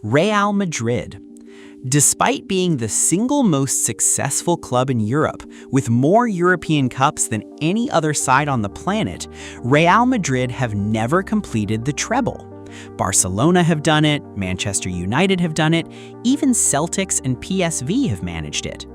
Real Madrid. Despite being the single most successful club in Europe, with more European Cups than any other side on the planet, Real Madrid have never completed the treble. Barcelona have done it, Manchester United have done it, even Celtics and PSV have managed it.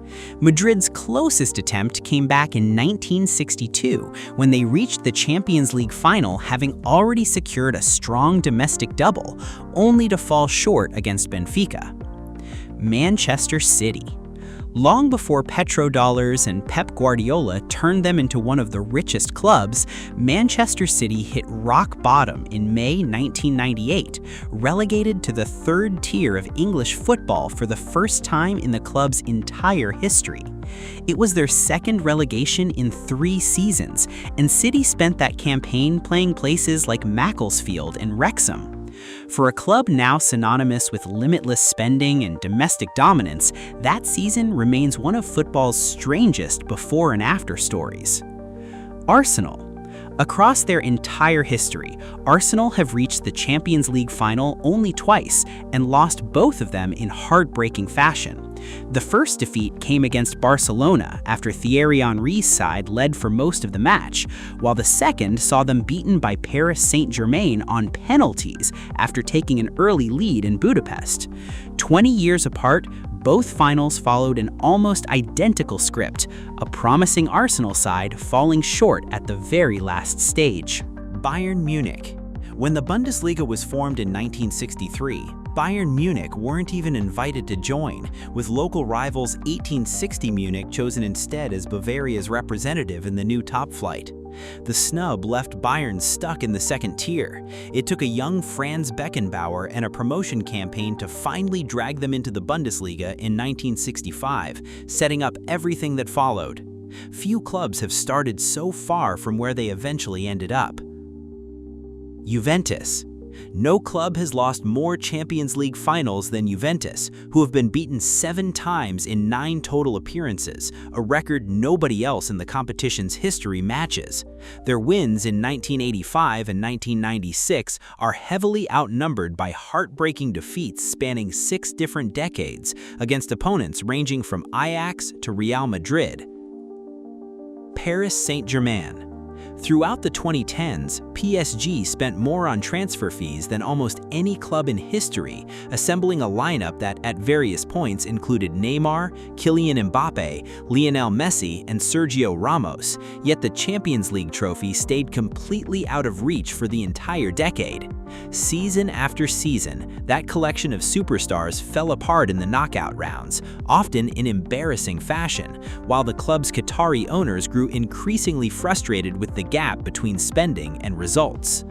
Madrid's closest attempt came back in 1962 when they reached the Champions League final, having already secured a strong domestic double, only to fall short against Benfica. Manchester City. Long before petrodollars and Pep Guardiola turned them into one of the richest clubs, Manchester City hit rock bottom in May 1998, relegated to the third tier of English football for the first time in the club's entire history. It was their second relegation in 3 seasons, and City spent that campaign playing places like Macclesfield and Wrexham. For a club now synonymous with limitless spending and domestic dominance, that season remains one of football's strangest before and after stories. Arsenal. Across their entire history, Arsenal have reached the Champions League final only twice and lost both of them in heartbreaking fashion. The first defeat came against Barcelona after Thierry Henry's side led for most of the match, while the second saw them beaten by Paris Saint-Germain on penalties after taking an early lead in Budapest. 20 years apart, both finals followed an almost identical script, a promising Arsenal side falling short at the very last stage. Bayern Munich. When the Bundesliga was formed in 1963, Bayern Munich weren't even invited to join, with local rivals 1860 Munich chosen instead as Bavaria's representative in the new top flight. The snub left Bayern stuck in the second tier. It took a young Franz Beckenbauer and a promotion campaign to finally drag them into the Bundesliga in 1965, setting up everything that followed. Few clubs have started so far from where they eventually ended up. Juventus. No club has lost more Champions League finals than Juventus, who have been beaten 7 times in 9 total appearances, a record nobody else in the competition's history matches. Their wins in 1985 and 1996 are heavily outnumbered by heartbreaking defeats spanning 6 different decades against opponents ranging from Ajax to Real Madrid. Paris Saint-Germain. Throughout the 2010s, PSG spent more on transfer fees than almost any club in history, assembling a lineup that at various points included Neymar, Kylian Mbappe, Lionel Messi, and Sergio Ramos, yet the Champions League trophy stayed completely out of reach for the entire decade. Season after season, that collection of superstars fell apart in the knockout rounds, often in embarrassing fashion, while the club's Qatari owners grew increasingly frustrated with the gap between spending and results.